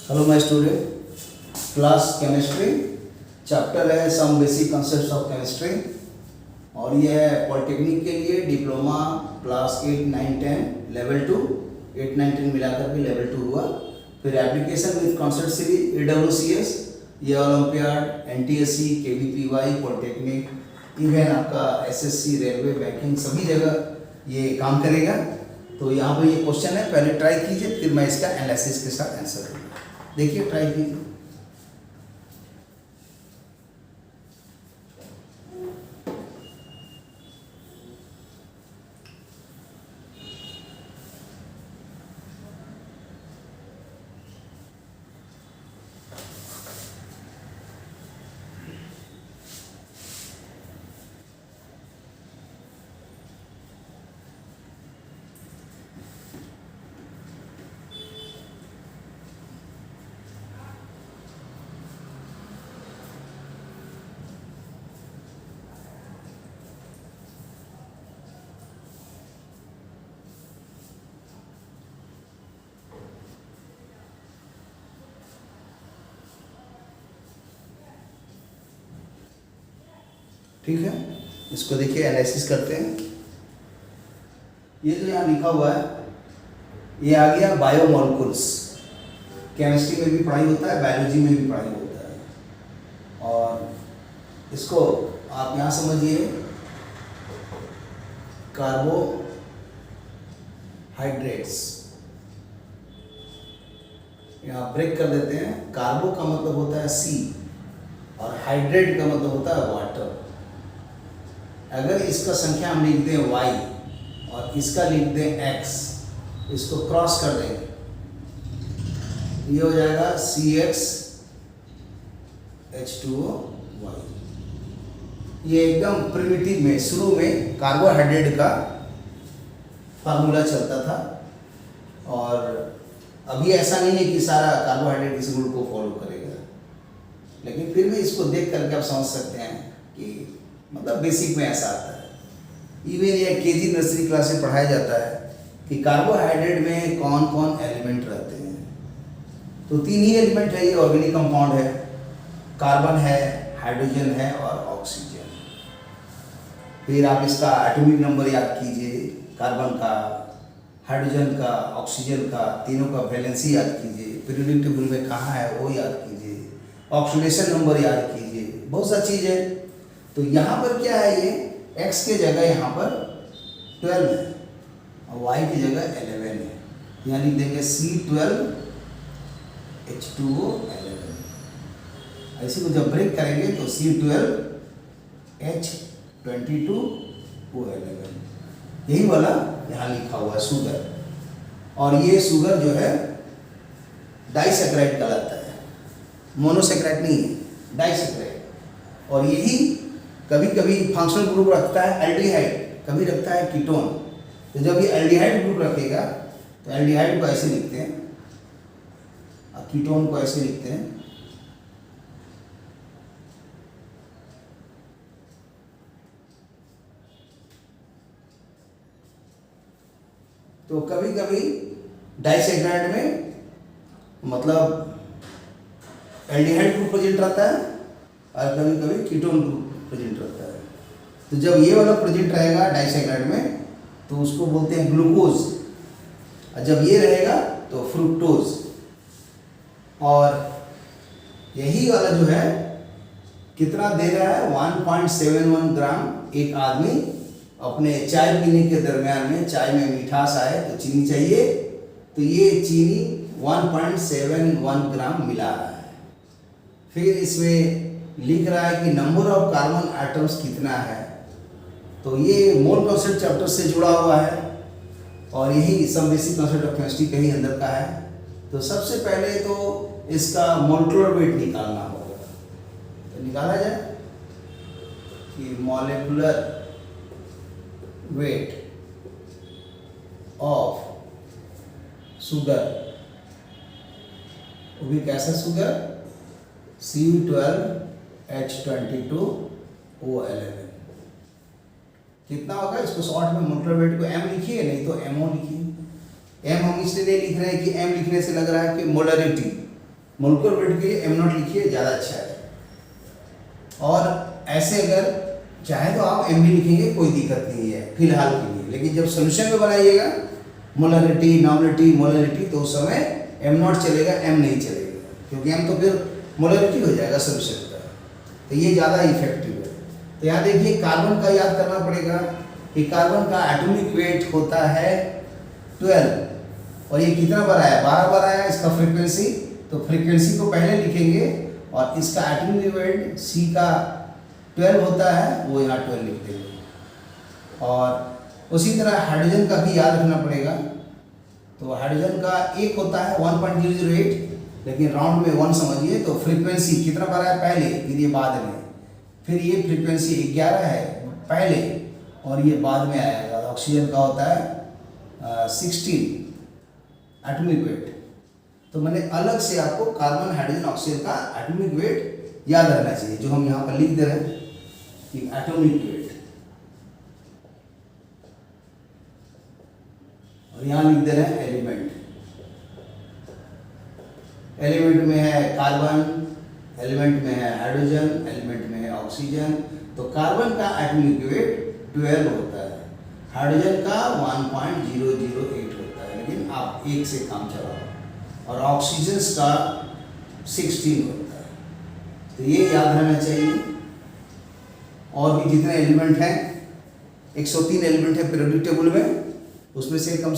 Hello my student, class chemistry chapter है some basic concepts of chemistry और ये है पॉलिटेक्निक के लिए डिप्लोमा क्लास 8, 9, 10 लेवल 2 8, 9, 10 मिलाकर के लेवल 2 हुआ। फिर application with concept series AWCS, ये olympiad, NTSC, KVPY, polytechnic, even आपका SSC, रेलवे, बैंकिंग सभी जगह ये काम करेगा। तो यहाँ पर ये क्वेश्चन है, पहले ट्राई कीजिए फिर मैं इसका एनालिसिस के साथ आंसर दूँगा। देखिए ट्राई कीजिए। ठीक है, इसको देखिए एनालिसिस करते हैं। ये जो यहाँ लिखा हुआ है ये आ गया बायोमोलिक्यूल्स। केमिस्ट्री में भी पढ़ाई होता है, बायोलॉजी में भी पढ़ाई होता है। और इसको आप यहाँ समझिए, कार्बोहाइड्रेट्स यहाँ ब्रेक कर देते हैं। कार्बो का मतलब होता है C और हाइड्रेट का मतलब होता है वाटर। अगर इसका संख्या हम लिख दें y और इसका लिख दें x, इसको क्रॉस कर देंगे, ये हो जाएगा CX H2O y। ये एकदम प्रिमिटिव में शुरू में कार्बोहाइड्रेट का फार्मूला चलता था और अभी ऐसा नहीं है कि सारा कार्बोहाइड्रेट इस रूल को फॉलो करेगा, लेकिन फिर भी इसको देख करके आप समझ सकते हैं कि मतलब बेसिक में ऐसा आता है। इवन ये KG नर्सरी क्लास में पढ़ाया जाता है कि कार्बोहाइड्रेट में कौन कौन एलिमेंट रहते हैं। तो 3 ही एलिमेंट है, ये ऑर्गेनिक कंपाउंड है, कार्बन है, हाइड्रोजन है और ऑक्सीजन। फिर आप इसका एटॉमिक नंबर याद कीजिए, कार्बन का, हाइड्रोजन का, ऑक्सीजन का, तीनों का वैलेंसी याद कीजिए, पीरियोडिक टेबल में कहाँ है वो याद कीजिए, ऑक्सीडेशन नंबर याद कीजिए, बहुत सा चीज़ है। तो यहाँ पर क्या है, ये x के जगह यहाँ पर 12 है और y की जगह 11 है। यहाँ लिख देंगे C12 H2O 11। ऐसे को जब ब्रेक करेंगे तो C12 H22O 11, यही वाला यहाँ लिखा हुआ है शुगर। और ये शुगर जो है डाइसैकेराइड कहलाता है, मोनोसैकेराइड नहीं है, डाइसैकेराइड। और यही कभी कभी फंक्शनल ग्रुप रखता है एल्डिहाइड, कभी रखता है कीटोन। तो जब ये एल्डिहाइड ग्रुप रखेगा तो एल्डिहाइड को ऐसे लिखते हैं और कीटोन को ऐसे लिखते हैं। तो कभी कभी डाइसैकेराइड में मतलब एल्डिहाइड ग्रुप प्रेजेंट रहता है और कभी कभी कीटोन ग्रुप प्रेजेंट रहता है। तो जब ये वाला प्रेजेंट रहेगा डाइसैकेराइड में तो उसको बोलते हैं ग्लूकोज, और जब ये रहेगा तो फ्रुक्टोज। और यही वाला जो है कितना दे रहा है, 1.71 ग्राम एक आदमी अपने चाय पीने के दरमियान में, चाय में मिठास आए तो चीनी चाहिए, तो ये चीनी 1.71 ग्राम मिला रहा है। फिर इसमें लिख रहा है कि नंबर ऑफ कार्बन एटम्स कितना है। तो ये मोल कॉन्सेप्ट चैप्टर से जुड़ा हुआ है और यही some basic concept of chemistry के ही अंदर का है। तो सबसे पहले तो इसका मोलिकुलर वेट निकालना होगा। तो निकाला जाए कि मॉलिक्यूलर वेट ऑफ शुगर, वो भी कैसा शुगर, C12 H22O 11 कितना होगा। इसको शॉर्ट में मोलिकुलर वेट को M लिखिए, नहीं तो MO लिखिए। M हम इसलिए नहीं लिख रहे हैं कि M लिखने से लग रहा है कि मोलरिटी, मोलिकुलर वेट के लिए एम नॉट लिखिए, ज़्यादा अच्छा है। और ऐसे अगर चाहे तो आप एम भी लिखेंगे, कोई दिक्कत नहीं है फिलहाल के लिए, लेकिन जब सोल्यूशन में बनाइएगा मोलरिटी, नॉमिनलिटी, मोलरिटी, तो उस समय एम नॉट चलेगा, एम नहीं चलेगा, क्योंकि एम तो फिर मोलरिटी हो जाएगा सोल्यूशन का, तो ये ज़्यादा इफेक्टिव है। तो यहाँ देखिए कार्बन का याद करना पड़ेगा कि कार्बन का एटॉमिक वेट होता है 12, और ये कितना बार आया, 12 बार आया इसका फ्रीक्वेंसी, तो फ्रीक्वेंसी को पहले लिखेंगे और इसका एटॉमिक वेट सी का 12 होता है, वो यहाँ 12 लिख देंगे। और उसी तरह हाइड्रोजन का भी याद रखना पड़ेगा। तो हाइड्रोजन का एक होता है 1.008, लेकिन राउंड में 1 समझिए, तो फ्रीक्वेंसी कितना बार आया पहले, फिर ये बाद में, फिर ये फ्रीक्वेंसी 11 है पहले और ये बाद में आएगा। ऑक्सीजन का होता है 16 एटॉमिक वेट। तो मैंने अलग से आपको कार्बन, हाइड्रोजन, ऑक्सीजन का एटॉमिक वेट याद रखना चाहिए, जो हम यहाँ पर लिख दे रहे हैं कि एटॉमिक वेट, और यहाँ लिख दे रहे हैं एलिमेंट। एलिमेंट में है कार्बन, एलिमेंट में है हाइड्रोजन, एलिमेंट में है ऑक्सीजन। तो कार्बन का एटॉमिक वेट 12 होता है, हाइड्रोजन का 1.008 होता है, लेकिन आप एक से काम चलाओ, और ऑक्सीजन का 16 होता है। तो ये याद रहना चाहिए। और भी जितने एलिमेंट हैं, 103 एलिमेंट है पीरियोडिक टेबल में, उसमें से कम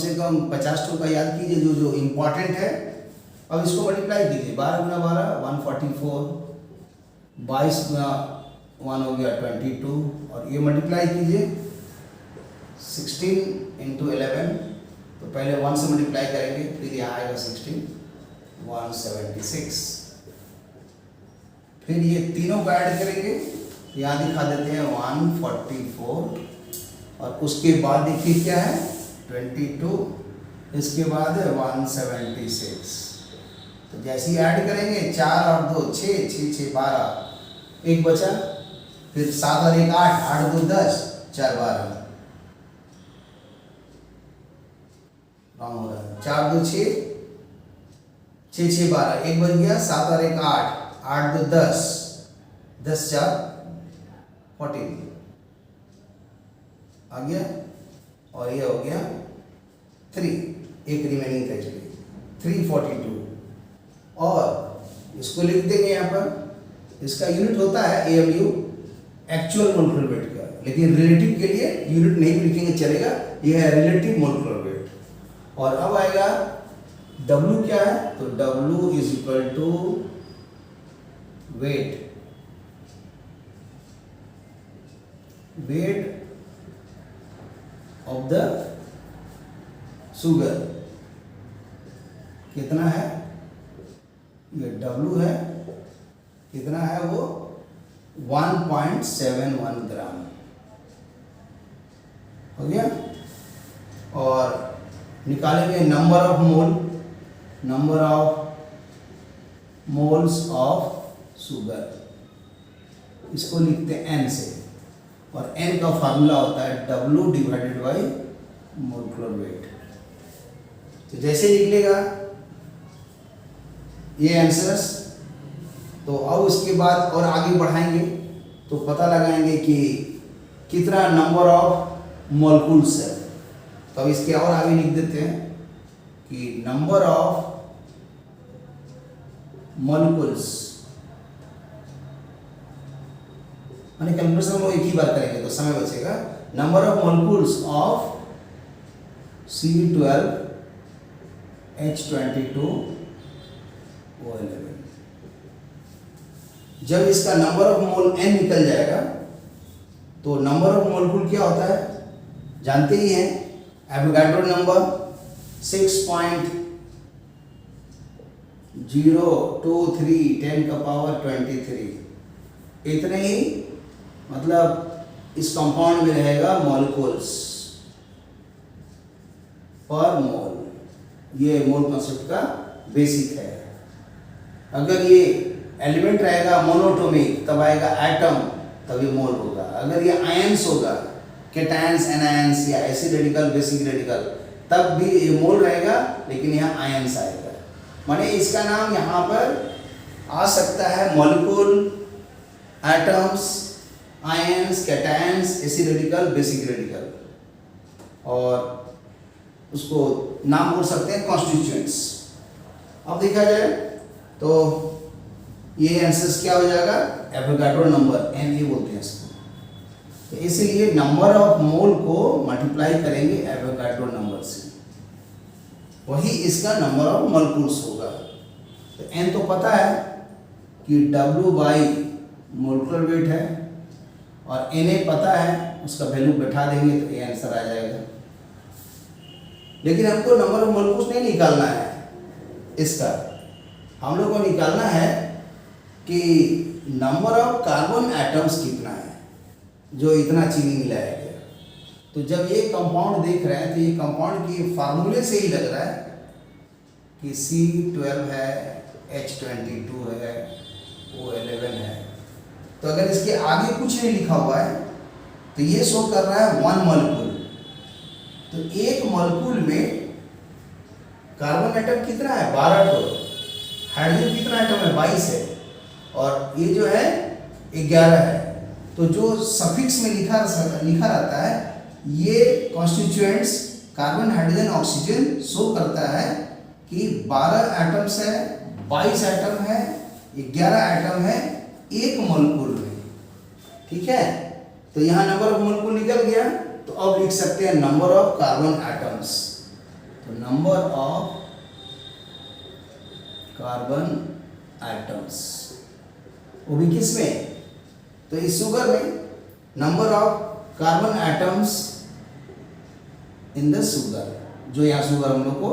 50 का याद कीजिए जो जो इम्पॉर्टेंट है। अब इसको मल्टीप्लाई कीजिए, 12 गुना 12 144, 22 गुना 1 हो गया 22, और ये मल्टीप्लाई कीजिए 16 इंटू 11, तो पहले 1 से मल्टीप्लाई करेंगे, फिर यहाँ आएगा 16, 176। फिर ये तीनों का ऐड करेंगे, यहाँ दिखा देते हैं 144, और उसके बाद देखिए क्या है 22, इसके बाद है 176। तो जैसे ही ऐड करेंगे 4 और 2 6, 6 6 12, एक बचा, फिर 7 और 1 8, 8 2 10, 4 12, रॉन्ग हो रहा है, 4 2 6, 6 6 12, एक बच गया, 7 और 1 8, 8 2 10, 10 4 14 आ गया, और ये हो गया 3, एक रिमेनिंग रह चुकी 342। और इसको लिख देंगे यहाँ पर, इसका यूनिट होता है AMU, एक्चुअल मोलिकुलर वेट का, लेकिन रिलेटिव के लिए यूनिट नहीं भी लिखेंगे चलेगा, ये है रिलेटिव मोलिकुलर वेट। और अब आएगा W क्या है, तो W is equal to weight of the sugar. कितना है, ये W है, कितना है वो 1.71 ग्राम हो गया। और निकालेंगे number of moles of sugar, इसको लिखते हैं N से, और N का फार्मूला होता है W divided by molecular weight. तो जैसे निकलेगा ये आंसर्स, तो अब उसके बाद और आगे बढ़ाएंगे तो पता लगाएंगे कि कितना नंबर ऑफ मॉलिक्यूल्स है। तो अब इसके और आगे लिख देते हैं कि नंबर ऑफ मॉलिक्यूल्स, माने कैलकुलेशन हम लोग एक ही बार करेंगे तो समय बचेगा। Number of molecules of C12H22O11, जब इसका नंबर ऑफ मोल n निकल जाएगा तो नंबर ऑफ मोलिक्यूल क्या होता है जानते ही हैं, एवोगाड्रो नंबर 6.023 10 का पावर 23, इतने ही मतलब इस कंपाउंड में रहेगा मॉलिक्यूल्स पर मोल। ये मोल कॉन्सेप्ट का बेसिक है। अगर ये एलिमेंट रहेगा मोनोटोमिक तब आएगा एटम, तब ये मोल होगा। अगर ये आयंस होगा, केटायंस, एनायंस या एसिड रेडिकल, बेसिक रेडिकल, तब भी ये मोल रहेगा लेकिन यहाँ आयंस आएगा। माने इसका नाम यहाँ पर आ सकता है molecule, atoms, ions, cations, acid radical, basic radical, और उसको नाम बोल सकते हैं कॉन्स्टिट्यूएंट्स। अब देखा जाए तो ये आंसर्स क्या हो जाएगा, एवोगाड्रो नंबर, Na बोलते हैं इसको। तो इसीलिए नंबर ऑफ मोल को मल्टीप्लाई करेंगे एवोगाड्रो नंबर से, वही इसका नंबर ऑफ मॉलिक्यूल्स होगा। तो n तो पता है कि W बाई मोलिकुलर वेट है, और Na पता है, उसका वैल्यू बैठा देंगे तो ये आंसर आ जाएगा। लेकिन हमको नंबर ऑफ मॉलिक्यूल्स नहीं निकालना है इसका, हम लोग को निकालना है कि नंबर ऑफ कार्बन एटम्स कितना है जो इतना चीनी मिलाया गया। तो जब ये कंपाउंड देख रहे हैं तो ये कंपाउंड की फार्मूले से ही लग रहा है कि C12 है, H22 है, O11 है। तो अगर इसके आगे कुछ नहीं लिखा हुआ है तो ये शो कर रहा है 1 मॉलिक्यूल। तो एक मॉलिक्यूल में कार्बन एटम कितना है, 12 तो, हाइड्रोजन कितना एटम है, 22 है, और ये जो है 11 है। तो जो सफिक्स में लिखा रहता है ये constituents carbon, hydrogen, oxygen show करता है कि 12 एटम्स है, 22 एटम है, 11 एटम है एक मॉलिक्यूल में। ठीक है, तो यहाँ नंबर ऑफ मॉलिक्यूल निकल गया। तो अब लिख सकते हैं नंबर ऑफ कार्बन एटम्स। तो नंबर ऑफ कार्बन एटम्स, वो भी किस में, तो इस शुगर में number of carbon atoms in the sugar, जो यहाँ शुगर हम लोग को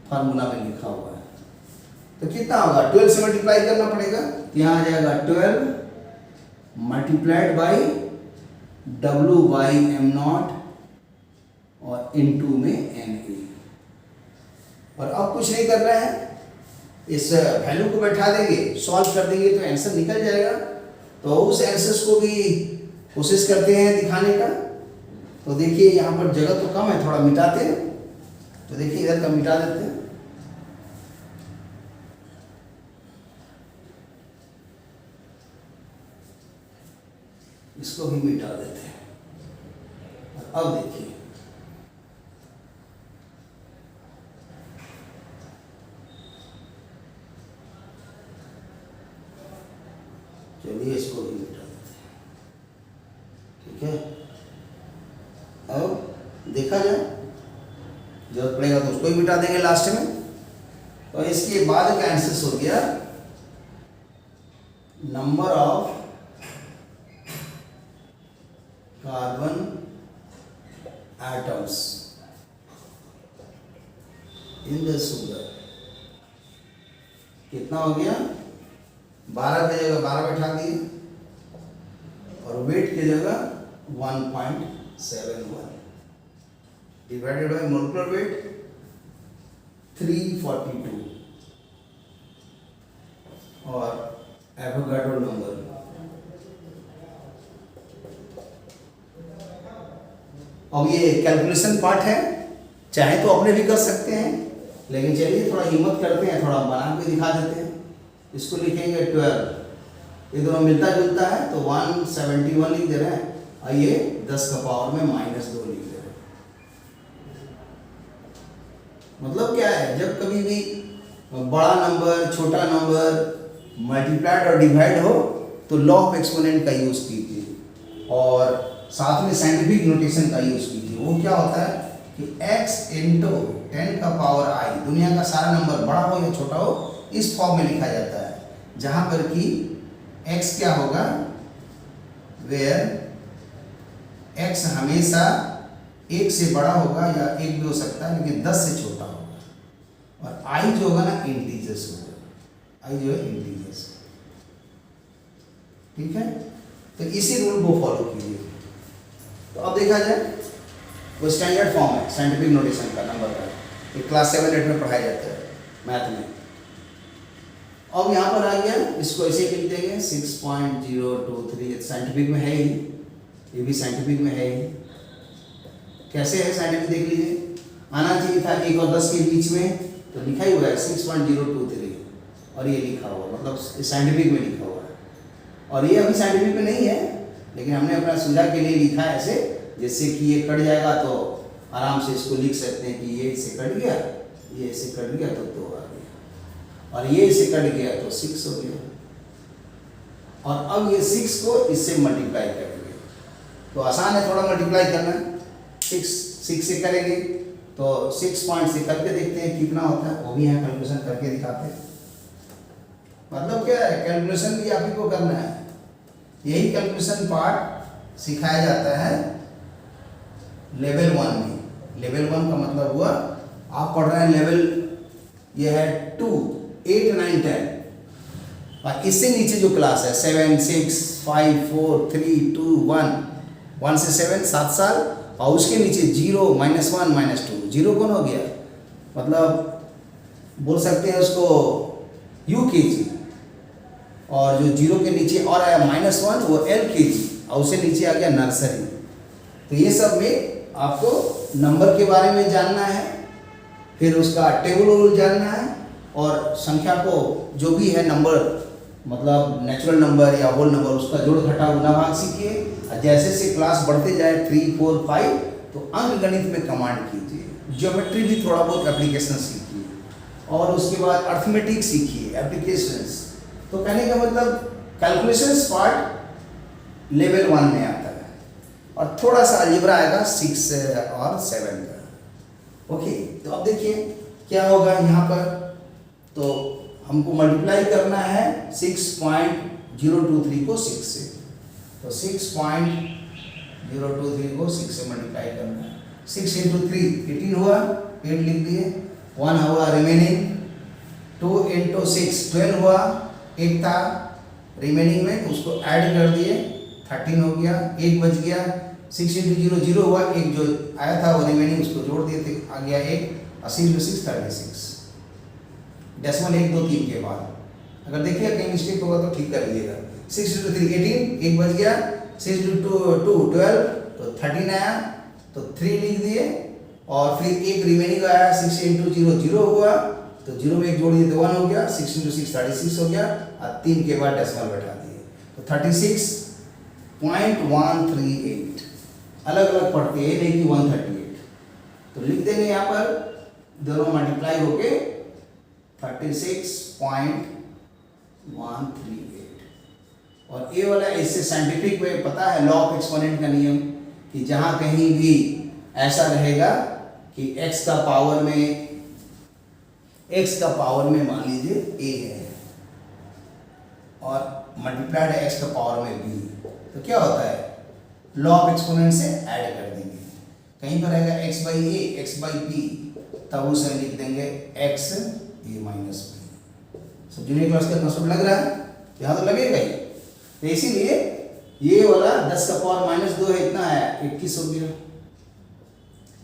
फार्मूला में लिखा हुआ है। तो कितना होगा, 12 से मल्टीप्लाई करना पड़ेगा। यहाँ आ जाएगा 12 multiplied by W by m0 और इनटू में Na। और अब कुछ नहीं कर रहे हैं, इस वैल्यू को बैठा देंगे, सॉल्व कर देंगे तो आंसर निकल जाएगा। तो उस आंसर्स को भी कोशिश करते हैं दिखाने का। तो देखिए यहाँ पर जगह तो कम है, थोड़ा मिटाते हैं। तो देखिए इधर का मिटा देते हैं, इसको भी मिटा देते हैं। अब देखिए चलिए इसको भी मिटा देते हैं। ठीक है, अब देखा जाए, जरूरत पड़ेगा तो उसको ही मिटा देंगे लास्ट में। तो इसके बाद का आंसर हो गया number of carbon atoms in the sugar. कितना हो गया, 12 की जगह 12 बैठा दिए, और वेट की जगह 1.71 डिवाइडेड बाय मोलिकुलर वेट 342 और एवोगाड्रो नंबर। अब ये कैलकुलेशन पार्ट है, चाहे तो अपने भी कर सकते हैं, लेकिन चलिए थोड़ा हिम्मत करते हैं, थोड़ा बना के दिखा देते हैं। इसको लिखेंगे 12, ये दोनों मिलता जुलता है तो 171 लिख दे रहे हैं, और ये 10 का पावर में -2 लिख दे रहे हैं। मतलब क्या है, जब कभी भी बड़ा नंबर, छोटा नंबर मल्टीप्लाइड और डिवाइड हो तो लॉ ऑफ एक्सपोनेंट का यूज कीजिए, और साथ में साइंटिफिक नोटेशन का यूज कीजिए। वो क्या होता है कि x इंटू 10 का पावर i, दुनिया का सारा नंबर बड़ा हो या छोटा हो, इस फॉर्म में लिखा जाता है, जहां पर कि x क्या होगा, वेयर x हमेशा 1 से बड़ा होगा, या 1 भी हो सकता है लेकिन 10 से छोटा होगा, और i जो होगा ना इंटीजर्स होगा, i जो है इंटीजर्स। ठीक है, तो इसी रूल को फॉलो कीजिए। तो अब देखा जाए, वो स्टैंडर्ड फॉर्म है साइंटिफिक नोटेशन का नंबर का, ये क्लास 7-8 में पढ़ाया जाता है मैथ में। अब यहाँ पर आ गया, इसको ऐसे लिख देंगे 6.023, साइंटिफिक में है ही, ये भी साइंटिफिक में है ही। कैसे है साइंटिफिक देख लीजिए, आना चाहिए था 1 और 10 के बीच में, तो लिखा ही हुआ है 6.023 और ये लिखा हुआ मतलब साइंटिफिक में लिखा हुआ है। और ये अभी साइंटिफिक में नहीं है, लेकिन हमने अपना सुविधा के लिए लिखा है ऐसे, जिससे कि ये कट जाएगा तो आराम से इसको लिख सकते हैं कि ये इससे कट गया, ये इससे कट गया तो 2 आ गया, और ये इससे कट गया तो 6 हो गया। और अब ये 6 को इससे मल्टीप्लाई करेंगे तो आसान है थोड़ा मल्टीप्लाई करना। 6 से करेंगे तो 6 पॉइंट से करके देखते हैं कितना होता है, वो भी यहाँ कैलकुलेशन करके दिखाते हैं। मतलब क्या है, कैलकुलेशन भी आप ही को करना है। यही कैलकुलेशन पार्ट सिखाया जाता है लेवल 1 में। लेवल 1 का मतलब हुआ आप पढ़ रहे हैं लेवल ये है 2, 8, 9, 10, और इससे नीचे जो क्लास है 7, 6, 5, 4, 3, 2, 1 से 7 7 साल, और उसके नीचे 0, -1, -2, 0 कौन हो गया, मतलब बोल सकते हैं उसको UKG, और जो 0 के नीचे और आया -1 वो LKG, और उससे नीचे आ गया नर्सरी। तो ये सब में आपको नंबर के बारे में जानना है, फिर उसका टेबल जानना है, और संख्या को जो भी है नंबर मतलब नेचुरल नंबर या होल नंबर उसका जोड़ घटाव गुणा भाग सीखिए। जैसे जैसे क्लास बढ़ते जाए 3, 4, 5 तो अंक गणित में कमांड कीजिए, ज्योमेट्री भी थोड़ा बहुत एप्लीकेशन सीखिए, और उसके बाद अर्थमेटिक सीखिए, एप्लीकेशंस। तो कहने का मतलब कैलकुलेशंस पार्ट लेवल 1 में आता है, और थोड़ा सा अलजेब्रा आएगा 6 और 7 का। ओके, तो अब देखिए क्या होगा यहाँ पर। तो हमको मल्टीप्लाई करना है 6.023 को 6 से, तो 6.023 को 6 से मल्टीप्लाई करना है। 6 × 3 18 हुआ, 8 लिख दिए, 1 हुआ रिमेनिंग, 2 × 6 12 हुआ, 1 था रिमेनिंग में तो उसको ऐड कर दिए 13 हो गया, 1 बच गया। 6 × 0 0 हुआ, 1 जो आया था वो रिमेनिंग उसको जोड़ दिए थे, आ गया 1, 80 × 6 36। डेसिमल 1, 2, 3 के बाद अगर देखिए कहीं मिस्टेक होगा तो ठीक कर लीजिएगा। 6 × 3 18, 1 बच गया। 6 × 2 12 तो 13 आया, तो 3 लिख दिए, और फिर 1 रिमेनिंग आया। 6 × 0 0 हुआ, तो 0 में 1 जोड़ दिए तो 1 हो गया। 6 × 6 36 हो गया, और 3 के बाद डेसिमल बैठा दिए तो 36.138। अलग अलग पढ़ते हैं, लेकिन 138 तो लिख देंगे यहाँ पर, दोनों मल्टीप्लाई होके 36.138। और ये वाला इससे साइंटिफिक में पता है लॉ ऑफ एक्सपोनेंट का नियम, कि जहाँ कहीं भी ऐसा रहेगा कि x का पावर में मान लीजिए a है, और मल्टीप्लाइड x का पावर में b, तो क्या होता है लॉ ऑफ एक्सपोनेंट से ऐड कर देंगे। कहीं पर रहेगा x/a, x/b, तब उसे लिख देंगे x a - b। सब जूनियर क्लास का कंसेप्ट लग रहा है, यहाँ तो लगेगा ही। तो इसीलिए ये वाला 10 का पावर -2 है, इतना है 21 हो गया।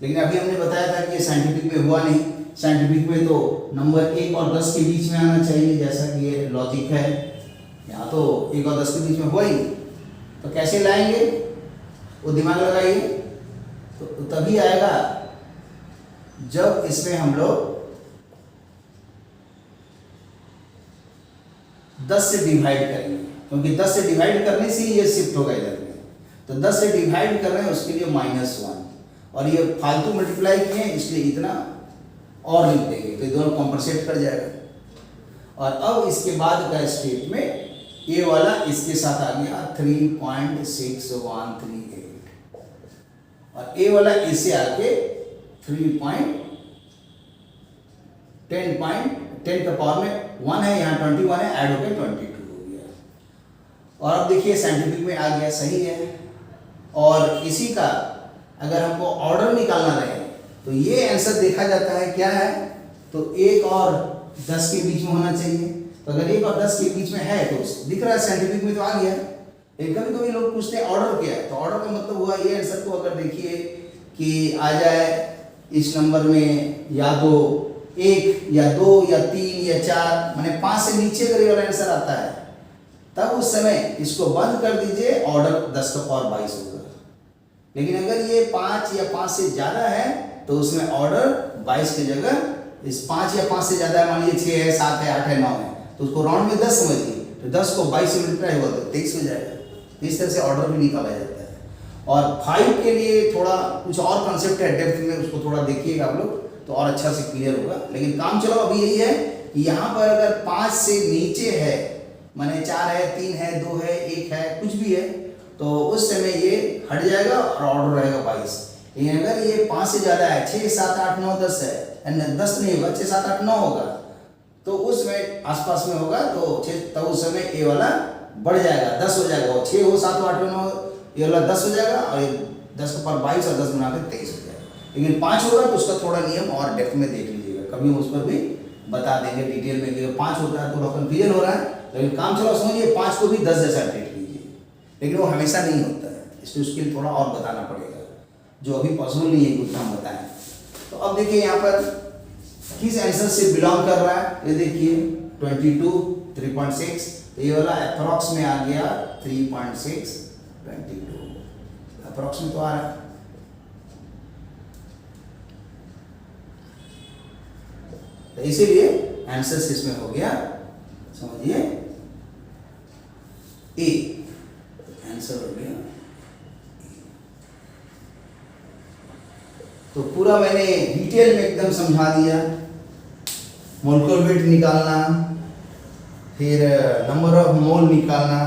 लेकिन अभी हमने बताया था कि ये साइंटिफिक में हुआ नहीं। साइंटिफिक में तो नंबर 1 और 10 के बीच में आना चाहिए, जैसा कि ये लॉजिक है। यहाँ तो 1 और 10 के बीच में हुआ ही, तो कैसे लाएंगे वो दिमाग लगाइए। तो तभी आएगा जब इसमें हम लोग 10 से डिवाइड करेंगे, क्योंकि 10 से डिवाइड करने से ही ये शिफ्ट होगा इधर में। तो 10 से डिवाइड कर रहे हैं उसके लिए -1, और ये फालतू मल्टीप्लाई किए हैं इसलिए इतना और लिख देंगे, तो ये दोनों कॉम्पनसेट कर जाएगा। और अब इसके बाद का स्टेप में ये वाला इसके साथ आ गया 3.6138, और ये वाला इससे आके 10 का पावर में 1 है, यहाँ 21 है, ऐड होकर 22 हो गया। और अब देखिए साइंटिफिक में आ गया, सही है। और इसी का अगर हमको ऑर्डर निकालना रहे तो ये आंसर देखा जाता है क्या है, तो 1 और 10 के बीच में होना चाहिए। तो अगर 1 और 10 के बीच में है तो दिख रहा है साइंटिफिक में तो आ गया। लेकिन कभी कभी लोग पूछते हैं ऑर्डर क्या है, तो ऑर्डर का मतलब हुआ ये आंसर को अगर देखिए कि आ जाए इस नंबर में या तो 1 या 2 या 3 या 4, माने 5 से नीचे अगर ये वाला आंसर आता है तब उस समय इसको बंद कर दीजिए, ऑर्डर 10 का पावर 22 होगा। लेकिन अगर ये 5 या 5 से ज़्यादा है तो उसमें ऑर्डर 22 की जगह इस 5 या 5 से ज़्यादा है, मान लीजिए 6 है, 7 है, 8 है, 9 है, तो उसको राउंड में 10 समझिए, तो 10 को 22 से मल्टीप्लाई हुआ तो 23 हो जाएगा। तो इस तरह से ऑर्डर भी निकाला जाता है। और 5 के लिए थोड़ा कुछ और कॉन्सेप्ट है डेप्थ में, उसको थोड़ा देखिएगा आप लोग तो और अच्छा से क्लियर होगा। लेकिन काम चलो अभी यही है कि यहाँ पर अगर 5 से नीचे है, माने 4 है, 3 है, 2 है, 1 है, कुछ भी है, तो उस समय ये हट जाएगा और ऑर्डर रहेगा 22। लेकिन अगर ये 5 से ज़्यादा है, 6, 7, 8, 9, 10 है, 10 नहीं होगा, 6, 7, 8, 9 होगा, तो उस समय आसपास में होगा, तो उस समय ये वाला बढ़ जाएगा, 10 हो जाएगा। 6 हो, 7 हो, 8 हो, 9, ये वाला 10 हो जाएगा, और ये 10 के ऊपर 22 और 10 बना के 23 हो जाएगा। लेकिन 5 होगा तो उसका थोड़ा नियम और डेप्थ में देख लीजिएगा, कभी हम उस पर भी बता देंगे डिटेल में कि 5 होता है थोड़ा कन्फ्यूजन हो रहा है। लेकिन काम चलो समझिए, 5 को भी 10 जैसा ट्रीट कीजिए, लेकिन वो हमेशा नहीं होता है, इसलिए उसके लिए थोड़ा और बताना पड़ेगा, जो अभी पॉसिबल नहीं है कि उतना हम बताएं। तो अब देखिए यहाँ पर किस आंसर से बिलोंग कर रहा है, ये देखिए 22, 3.6, तो ये वाला अप्रॉक्स में आ गया 3.6, 22 अप्रॉक्स में तो आ रहा है। तो इसीलिए आंसर इसमें हो गया, समझिए ए आंसर हो गया। तो पूरा मैंने डिटेल में एकदम समझा दिया, मोलकुलर वेट निकालना, फिर नंबर ऑफ मोल निकालना,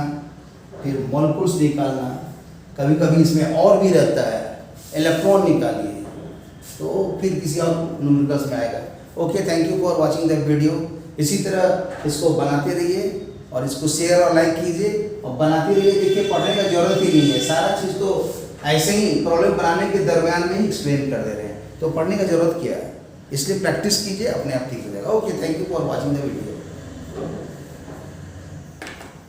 फिर मोलकुल्स निकालना, कभी कभी इसमें और भी रहता है, इलेक्ट्रॉन निकालिए, तो फिर किसी और न्यूमेरिकल्स में आएगा। Okay, thank you for watching the video. इसी तरह इसको बनाते रहिए और इसको शेयर और लाइक कीजिए और बनाते रहिए। देखिए पढ़ने का जरूरत ही नहीं है, सारा चीज़ तो ऐसे ही प्रॉब्लम बनाने के दरमियान में ही एक्सप्लेन कर दे रहे हैं, तो पढ़ने का जरूरत क्या है, इसलिए प्रैक्टिस कीजिए, अपने आप ठीक हो जाएगा। Okay, thank you for watching the video.